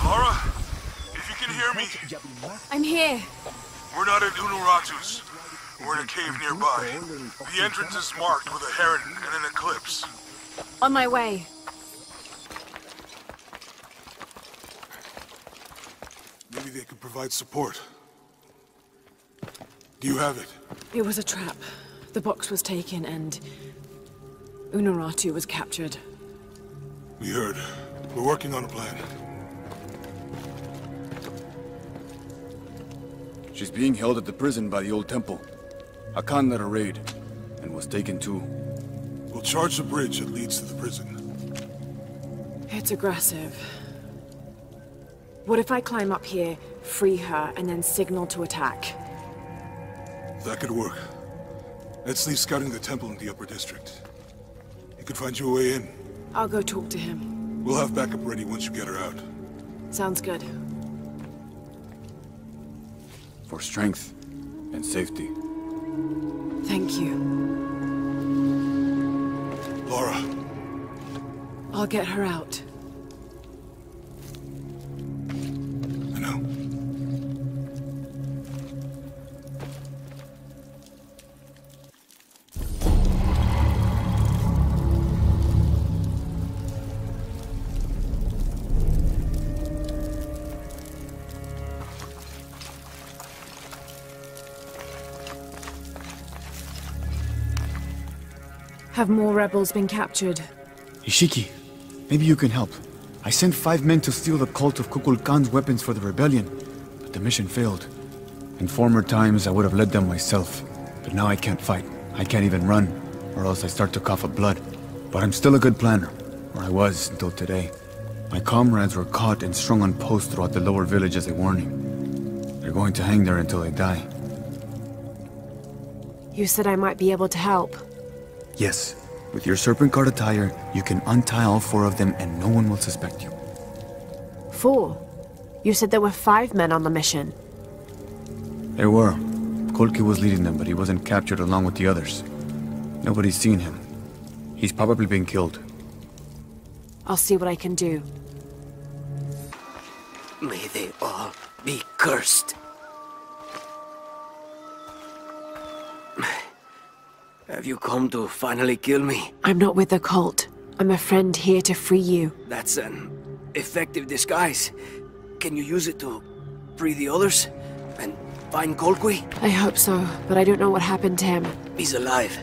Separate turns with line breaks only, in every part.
Lara, if you can hear me...
I'm here.
We're not at Unuratu's. We're in a cave nearby. The entrance is marked with a heron and an eclipse.
On my way.
Maybe they could provide support. Do you have it?
It was a trap. The box was taken and... Unuratu was captured.
We heard. We're working on a plan.
She's being held at the prison by the old temple. Hakan led a raid, and was taken too.
We'll charge the bridge that leads to the prison.
It's aggressive. What if I climb up here, free her, and then signal to attack?
That could work. Let's leave scouting the temple in the upper district. He could find you a way in.
I'll go talk to him.
We'll have backup ready once you get her out.
Sounds good.
For strength and safety.
Thank you.
Lara.
I'll get her out.
I know.
Have more rebels been captured?
Ishiki, maybe you can help. I sent 5 men to steal the cult of Kukulkan's weapons for the rebellion, but the mission failed. In former times, I would have led them myself, but now I can't fight. I can't even run, or else I start to cough up blood. But I'm still a good planner, or I was until today. My comrades were caught and strung on posts throughout the lower village as a warning. They're going to hang there until they die.
You said I might be able to help.
Yes. With your Serpent Gaurd attire, you can untie all 4 of them and no one will suspect you.
4? You said there were 5 men on the mission.
There were. Kolki was leading them, but he wasn't captured along with the others. Nobody's seen him. He's probably been killed.
I'll see what I can do.
May they all be cursed. Have you come to finally kill me?
I'm not with the cult. I'm a friend here to free you.
That's an effective disguise. Can you use it to free the others? And find Kolkwi?
I hope so, but I don't know what happened to him.
He's alive.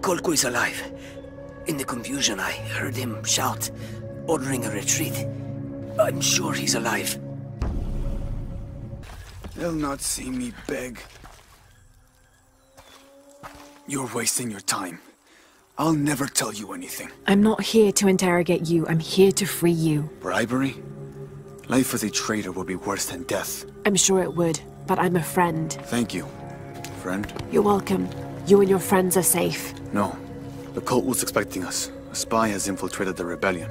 Kolkwi's alive. In the confusion, I heard him shout, ordering a retreat. I'm sure he's alive.
They'll not see me beg. You're wasting your time. I'll never tell you anything.
I'm not here to interrogate you. I'm here to free you.
Bribery? Life as a traitor would be worse than death.
I'm sure it would, but I'm a friend.
Thank you, friend.
You're welcome. You and your friends are safe.
No. The cult was expecting us. A spy has infiltrated the rebellion.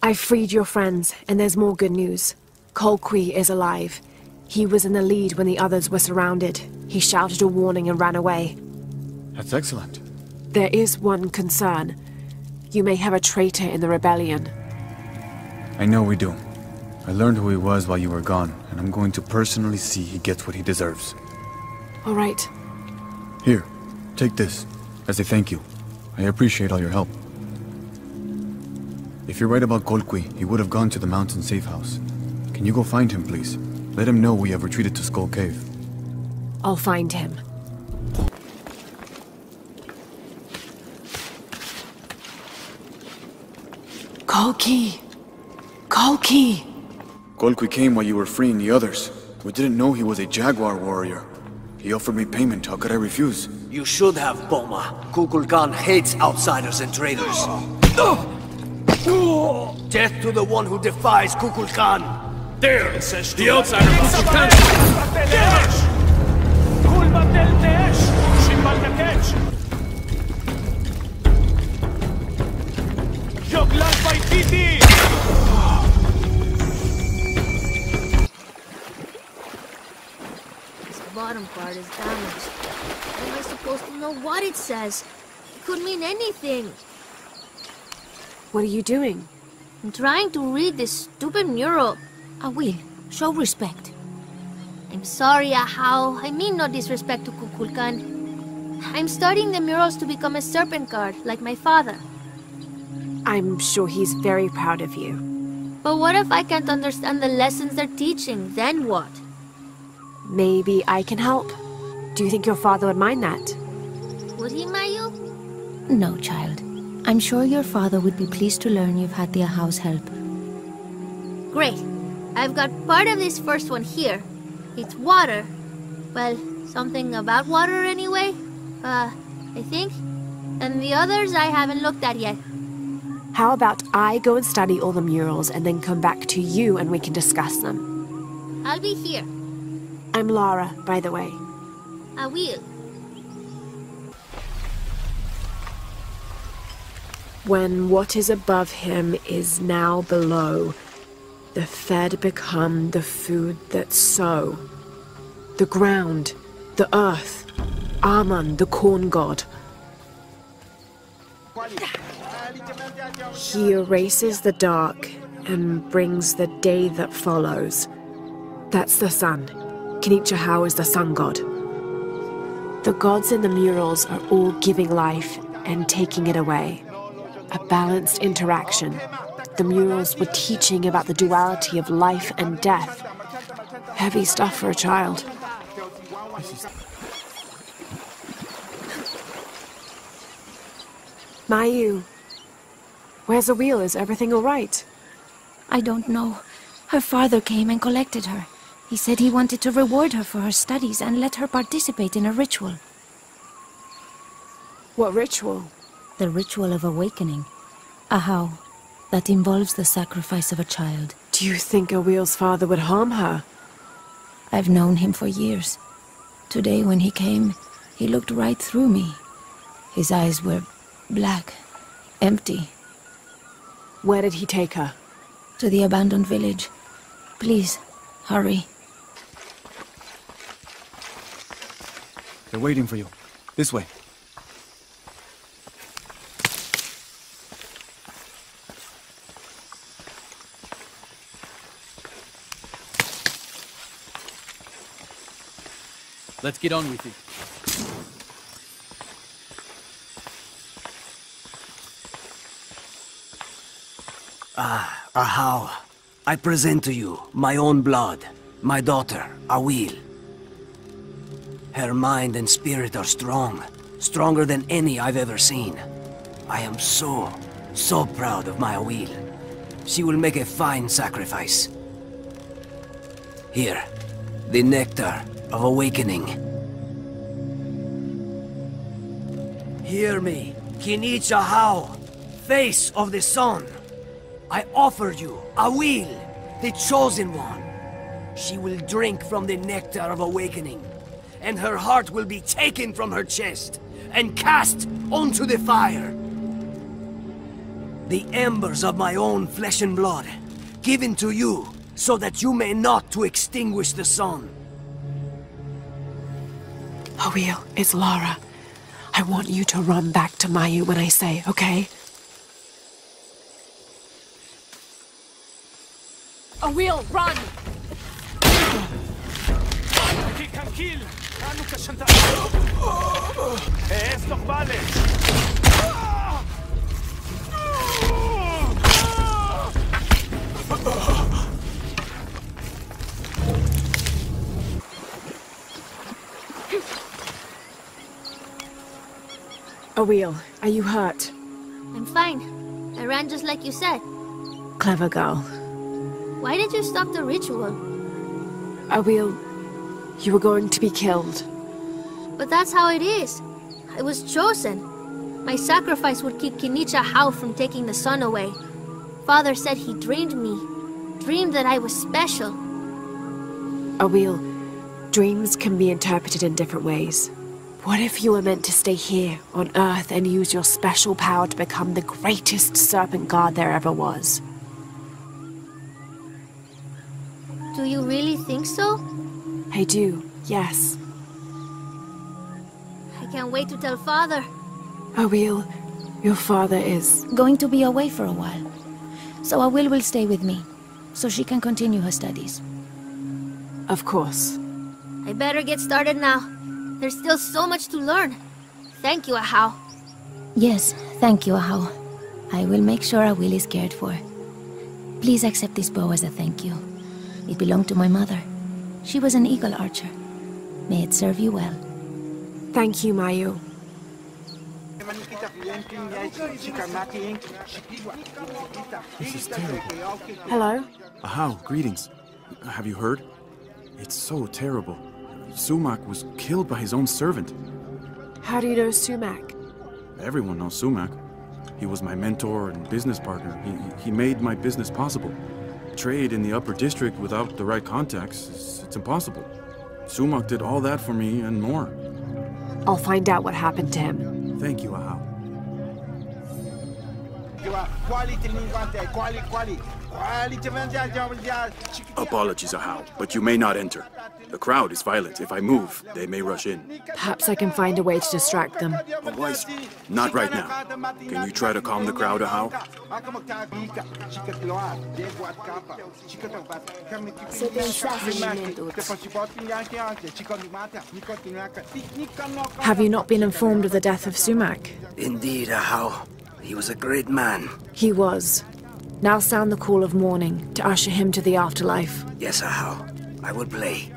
I freed your friends, and there's more good news. Kolkwi is alive. He was in the lead when the others were surrounded. He shouted a warning and ran away.
That's excellent.
There is one concern. You may have a traitor in the rebellion.
I know we do. I learned who he was while you were gone, and I'm going to personally see he gets what he deserves.
All right.
Here, take this, as a thank you. I appreciate all your help. If you're right about Kolkwi, he would have gone to the mountain safe house. Can you go find him, please? Let him know we have retreated to Skull Cave.
I'll find him. Kolki! Kolki!
Kolkwi came while you were freeing the others. We didn't know he was a jaguar warrior. He offered me payment. How could I refuse?
You should have, Boma. Kukulkan hates outsiders and traitors. Death to the one who defies Kukulkan!
There! The outsider must
bottom part is damaged. How am I supposed to know what it says? It could mean anything.
What are you doing?
I'm trying to read this stupid mural.
I will. Show respect.
I'm sorry, Ahau. I mean no disrespect to Kukulkan. I'm studying the murals to become a Serpent Gaurd, like my father.
I'm sure he's very proud of you.
But what if I can't understand the lessons they're teaching? Then what?
Maybe I can help. Do you think your father would mind that?
Would he, Mayu?
No, child. I'm sure your father would be pleased to learn you've had the Ahau's help.
Great. I've got part of this first one here. It's water. Well, something about water anyway. I think. And the others I haven't looked at yet.
How about I go and study all the murals and then come back to you and we can discuss them?
I'll be here.
I'm Lara, by the way.
I will.
When what is above him is now below, the fed become the food that sow. The ground, the earth, Amun, the corn god. He erases the dark and brings the day that follows. That's the sun. Kinichahau is the sun god. The gods in the murals are all giving life and taking it away. A balanced interaction. The murals were teaching about the duality of life and death. Heavy stuff for a child. Mayu, where's the wheel? Is everything all right?
I don't know. Her father came and collected her. He said he wanted to reward her for her studies and let her participate in a ritual.
What ritual?
The ritual of awakening. Ahau. That involves the sacrifice of a child.
Do you think Awil's father would harm her?
I've known him for years. Today when he came, he looked right through me. His eyes were black, empty.
Where did he take her?
To the abandoned village. Please, hurry.
They're waiting for you. This way.
Let's get on with it.
Ahau, I present to you my own blood, my daughter, Awil. Her mind and spirit are strong, stronger than any I've ever seen. I am so proud of my Awil. She will make a fine sacrifice. Here, the nectar of awakening. Hear me, Kinichahau, face of the sun. I offer you Awil, the chosen one. She will drink from the nectar of awakening, and her heart will be taken from her chest and cast onto the fire. The embers of my own flesh and blood, given to you so that you may not to extinguish the sun.
Awil, it's Lara. I want you to run back to Mayu when I say, okay? Awil, run!
Tranquil, esto vale.
Awil, are you hurt?
I'm fine. I ran just like you said.
Clever girl.
Why did you stop the ritual?
Awil, you were going to be killed.
But that's how it is. I was chosen. My sacrifice would keep Kinichahau from taking the sun away. Father said he dreamed me. Dreamed that I was special.
Awil, dreams can be interpreted in different ways. What if you were meant to stay here, on Earth, and use your special power to become the greatest Serpent Gaurd there ever was?
Do you really think so?
I do, yes.
can't wait to tell Father.
Awil, your father is...
Going to be away for a while. So Awil will stay with me, so she can continue her studies.
Of course.
I better get started now. There's still so much to learn. Thank you, Ahau.
Yes, thank you, Ahau. I will make sure Awil is cared for. Please accept this bow as a thank you. It belonged to my mother. She was an eagle archer. May it serve you well.
Thank you, Mayu.
This is terrible.
Hello?
Ahau, greetings. Have you heard? It's so terrible. Sumac was killed by his own servant.
How do you know Sumac?
Everyone knows Sumac. He was my mentor and business partner. He made my business possible. Trade in the upper district without the right contacts, it's impossible. Sumac did all that for me and more.
I'll find out what happened to him.
Thank you, Ahau. Apologies, Ahau, but you may not enter. The crowd is violent. If I move, they may rush in.
Perhaps I can find a way to distract them.
Otherwise, not right now. Can you try to calm the crowd, Ahau?
Have you not been informed of the death of Sumac?
Indeed, Ahau. He was a great man.
He was. Now sound the call of mourning to usher him to the afterlife.
Yes, Ahau. I will play.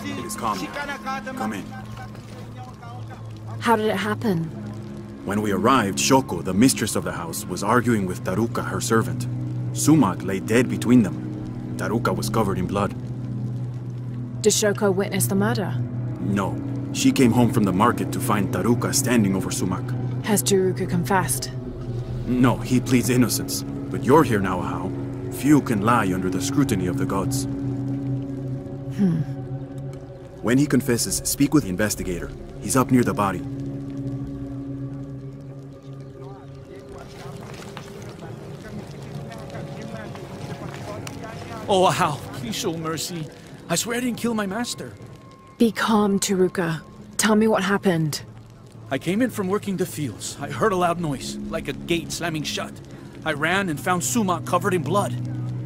It is calm. Come in.
How did it happen?
When we arrived, Shoko, the mistress of the house, was arguing with Taruka, her servant. Sumac lay dead between them. Taruka was covered in blood.
Did Shoko witness the murder?
No. She came home from the market to find Taruka standing over Sumac.
Has Taruka confessed?
No, he pleads innocence. But you're here now, Ahau. Few can lie under the scrutiny of the gods. When he confesses, speak with the investigator. He's up near the body.
Oh, Ahau, please show mercy. I swear I didn't kill my master.
Be calm, Taruka. Tell me what happened.
I came in from working the fields. I heard a loud noise, like a gate slamming shut. I ran and found Sumac covered in blood.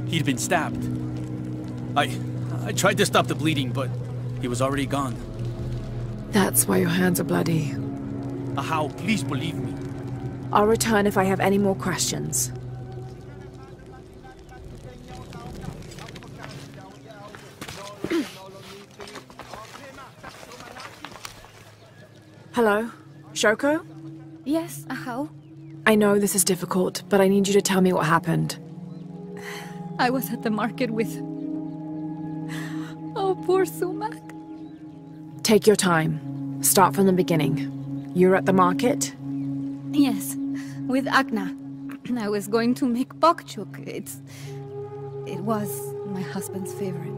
He'd been stabbed. I tried to stop the bleeding, but he was already gone.
That's why your hands are bloody.
Ahau, please believe me.
I'll return if I have any more questions. Hello? Shoko?
Yes, Ahau.
I know this is difficult, but I need you to tell me what happened.
I was at the market with... Oh, poor Sumac.
Take your time. Start from the beginning. You're at the market?
Yes, with Agna. I was going to make bokchuk. It was my husband's favorite.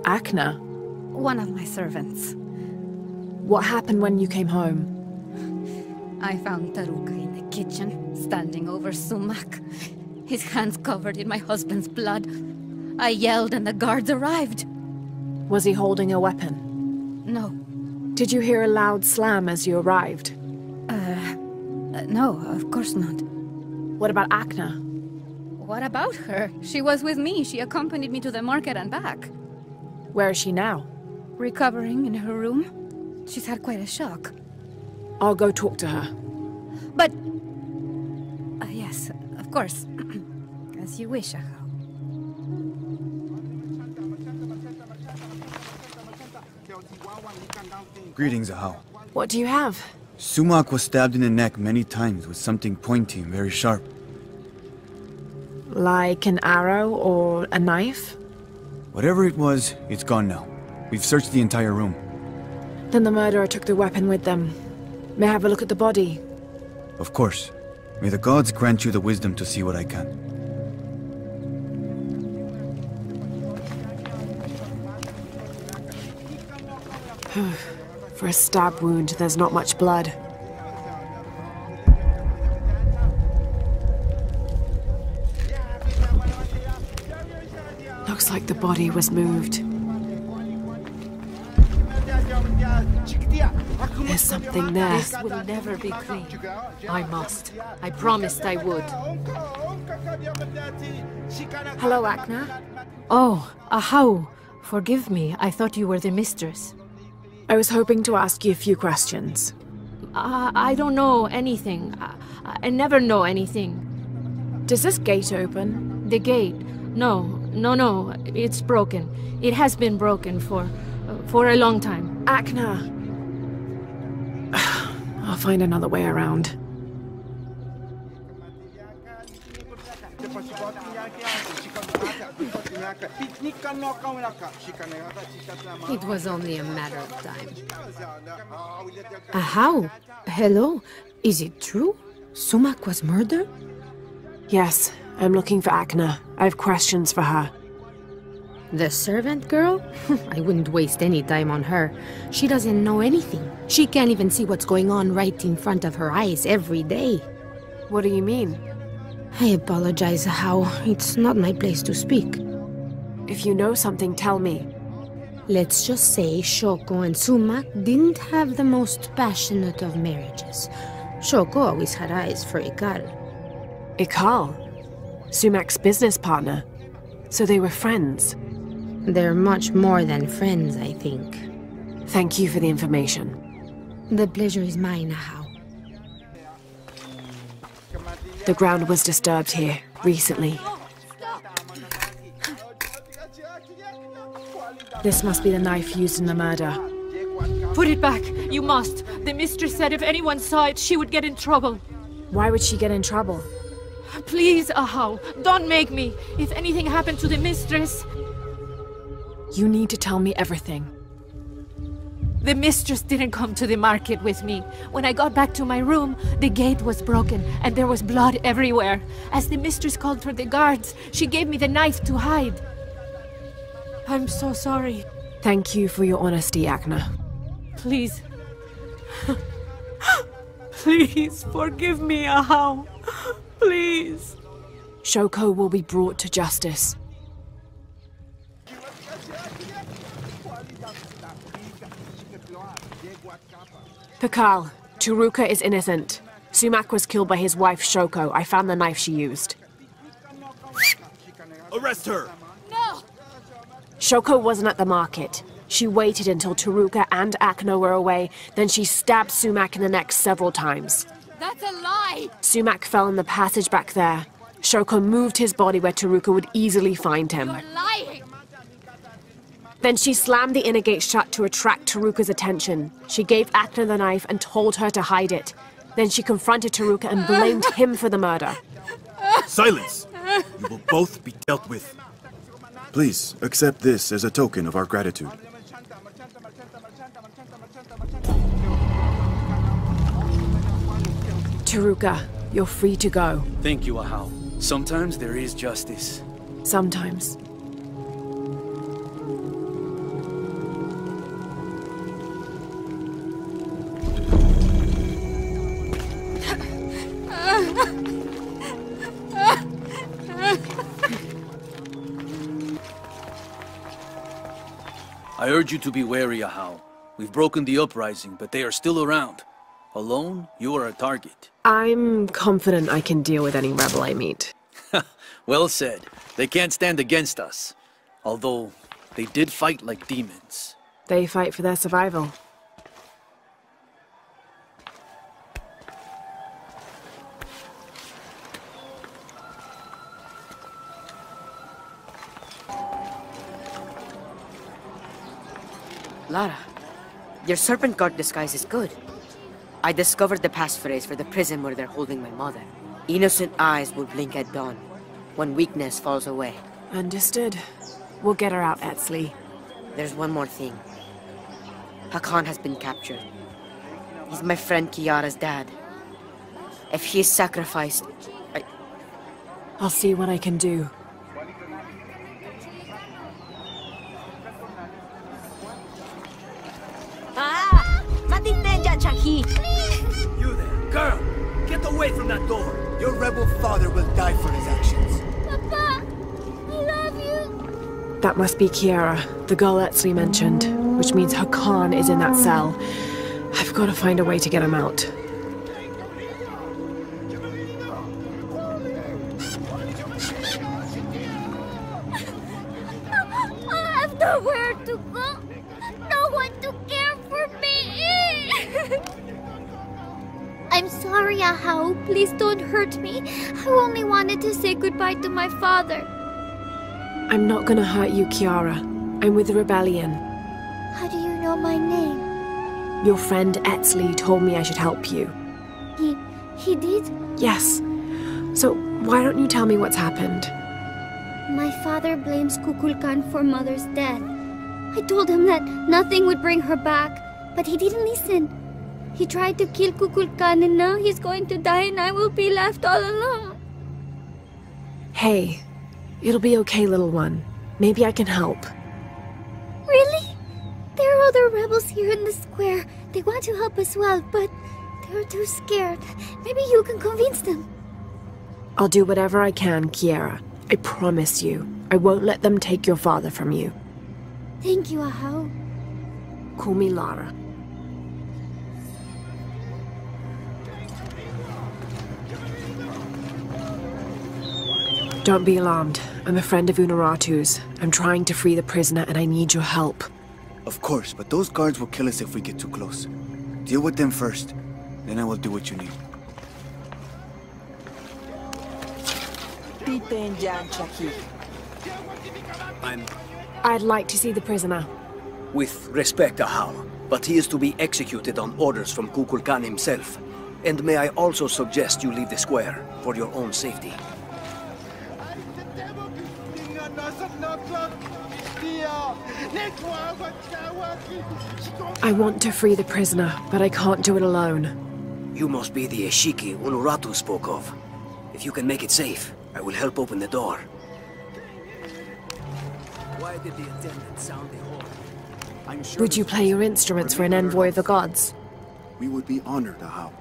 Akna?
One of my servants.
What happened when you came home?
I found Taruka in the kitchen, standing over Sumac. His hands covered in my husband's blood. I yelled and the guards arrived.
Was he holding a weapon?
No.
Did you hear a loud slam as you arrived?
No, of course not.
What about Akna?
What about her? She was with me. She accompanied me to the market and back.
Where is she now?
Recovering in her room. She's had quite a shock.
I'll go talk to her.
But... yes, of course. As you wish, Ahau.
Greetings, Ahau.
What do you have?
Sumac was stabbed in the neck many times with something pointy and very sharp.
Like an arrow or a knife?
Whatever it was, it's gone now. We've searched the entire room.
Then the murderer took the weapon with them. May I have a look at the body?
Of course. May the gods grant you the wisdom to see what I can.
For a stab wound, there's not much blood. Looks like the body was moved. There's something there.
This will never be clean. I must. I promised I would.
Hello, Akna.
Oh, Ahau. Forgive me. I thought you were the mistress.
I was hoping to ask you a few questions.
I don't know anything. I never know anything.
Does this gate open?
The gate? No. It's broken. It has been broken for a long time.
Akna! I'll find another way around.
It was only a matter of time.
How? Hello? Is it true? Sumac was murdered?
Yes, I'm looking for Akna. I have questions for her.
The servant girl? I wouldn't waste any time on her. She doesn't know anything. She can't even see what's going on right in front of her eyes every day.
What do you mean?
I apologize, How. It's not my place to speak.
If you know something, tell me.
Let's just say Shoko and Sumac didn't have the most passionate of marriages. Shoko always had eyes for Ikal.
Ikal? Sumac's business partner. So they were friends.
They're much more than friends, I think.
Thank you for the information.
The pleasure is mine, How.
The ground was disturbed here, recently. This must be the knife used in the murder.
Put it back. You must. The mistress said if anyone saw it, she would get in trouble.
Why would she get in trouble?
Please, Ahau, don't make me. If anything happened to the mistress...
You need to tell me everything.
The mistress didn't come to the market with me. When I got back to my room, the gate was broken and there was blood everywhere. As the mistress called for the guards, she gave me the knife to hide. I'm so sorry.
Thank you for your honesty, Akna.
Please. Please forgive me, Ahau. Please.
Shoko will be brought to justice. Pakal, Turuka is innocent. Sumac was killed by his wife Shoko. I found the knife she used.
Arrest her!
No!
Shoko wasn't at the market. She waited until Turuka and Akna were away, then she stabbed Sumac in the neck several times.
That's a lie!
Sumac fell in the passage back there. Shoko moved his body where Turuka would easily find him.
You're lying!
Then she slammed the inner gate shut to attract Taruka's attention. She gave Akna the knife and told her to hide it. Then she confronted Taruka and blamed him for the murder.
Silence! You will both be dealt with.
Please, accept this as a token of our gratitude.
Taruka, you're free to go.
Thank you, Ahau. Sometimes there is justice.
Sometimes.
I urge you to be wary, Ahau. We've broken the uprising, but they are still around. Alone, you are a target.
I'm confident I can deal with any rebel I meet.
Well said. They can't stand against us. Although, they did fight like demons.
They fight for their survival.
Lara, your Serpent Gaurd disguise is good. I discovered the passphrase for the prison where they're holding my mother. Innocent eyes will blink at dawn, when weakness falls away.
Understood. We'll get her out, Etzli.
There's one more thing. Hakan has been captured. He's my friend Kiara's dad. If he is sacrificed,
I'll see what I can do.
You there, girl! Get away from that door! Your rebel father will die for his actions.
Papa! I love you!
That must be Kiara, the girl Etsley mentioned, which means her Khan is in that cell. I've got to find a way to get him out.
I have nowhere to go. No one to care for me. I'm sorry, Ahau. Please don't hurt me. I only wanted to say goodbye to my father.
I'm not gonna hurt you, Kiara. I'm with the rebellion.
How do you know my name?
Your friend Etsley told me I should help you.
He did?
Yes. So why don't you tell me what's happened?
My father blames Kukulkan for Mother's death. I told him that nothing would bring her back, but he didn't listen. He tried to kill Kukulkan and now he's going to die and I will be left all alone.
Hey, it'll be okay, little one. Maybe I can help.
Really? There are other rebels here in the square. They want to help as well, but they're too scared. Maybe you can convince them.
I'll do whatever I can, Kiara. I promise you. I won't let them take your father from you.
Thank you, Ahau.
Call me Lara. Don't be alarmed. I'm a friend of Unuratu's. I'm trying to free the prisoner and I need your help.
Of course, but those guards will kill us if we get too close. Deal with them first, then I will do what you need.
I'd like to see the prisoner.
With respect, Ahau, but he is to be executed on orders from Kukulkan himself. And may I also suggest you leave the square, for your own safety.
I want to free the prisoner, but I can't do it alone.
You must be the Eshiki Unuratu spoke of. If you can make it safe, I will help open the door. Why did the attendant sound the horn?
I'm sure
Would you play your instruments for an envoy of the gods?
We would be honored, Ahau.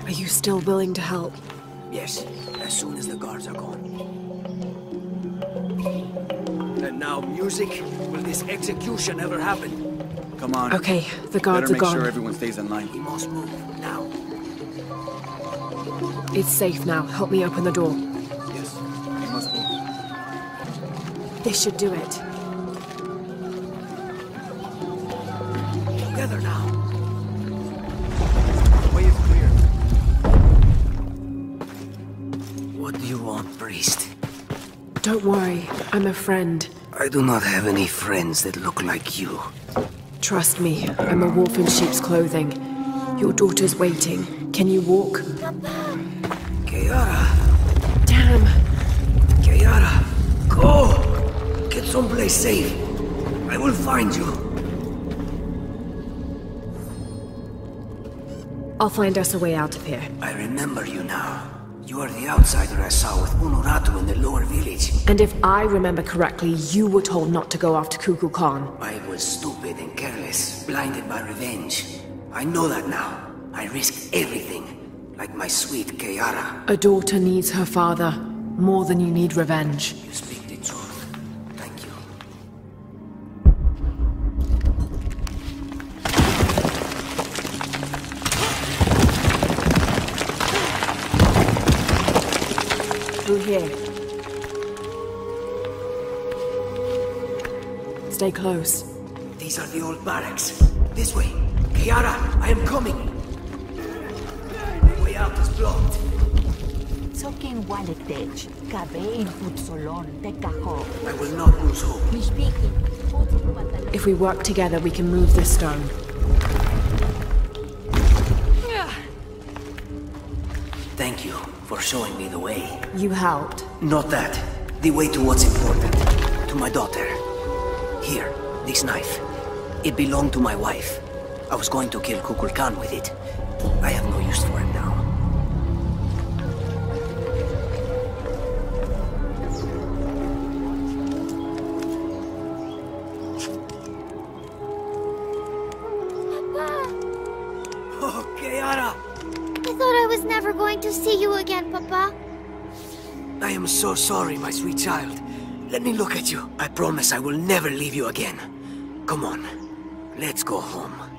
Are you still willing to help?
Yes, as soon as the guards are gone. And now, music? Will this execution ever happen?
Come on.
Okay, the guards are
Better make
gone.
sure everyone stays in line.
We must move, now.
It's safe now. Help me open the door.
Yes, we must move.
This should do it.
Together now.
The way is clear.
What do you want, priest?
Don't worry, I'm a friend.
I do not have any friends that look like you.
Trust me, I'm a wolf in sheep's clothing. Your daughter's waiting. Can you walk?
Kiara!
Damn!
Kiara! Go! Get someplace safe. I will find you.
I'll find us a way out of here.
I remember you now. You are the outsider I saw with Unuratu in the lower village.
And if I remember correctly, you were told not to go after Kukulkan.
I was stupid and careless, blinded by revenge. I know that now. I risked everything, like my sweet Kiara.
A daughter needs her father, more than you need revenge.
You speak the truth. Thank you.
Through here. Stay close.
These are the old barracks. This way. Kiara, I am coming. The way out is blocked. I will not lose hope.
If we work together, we can move this stone.
Thank you for showing me the way.
You helped.
Not that. The way to what's important. To my daughter. Here, this knife. It belonged to my wife. I was going to kill Kukulkan with it. I have no use for it now.
Papa!
Oh, Kiara!
I thought I was never going to see you again, Papa.
I am so sorry, my sweet child. Let me look at you. I promise I will never leave you again. Come on, let's go home.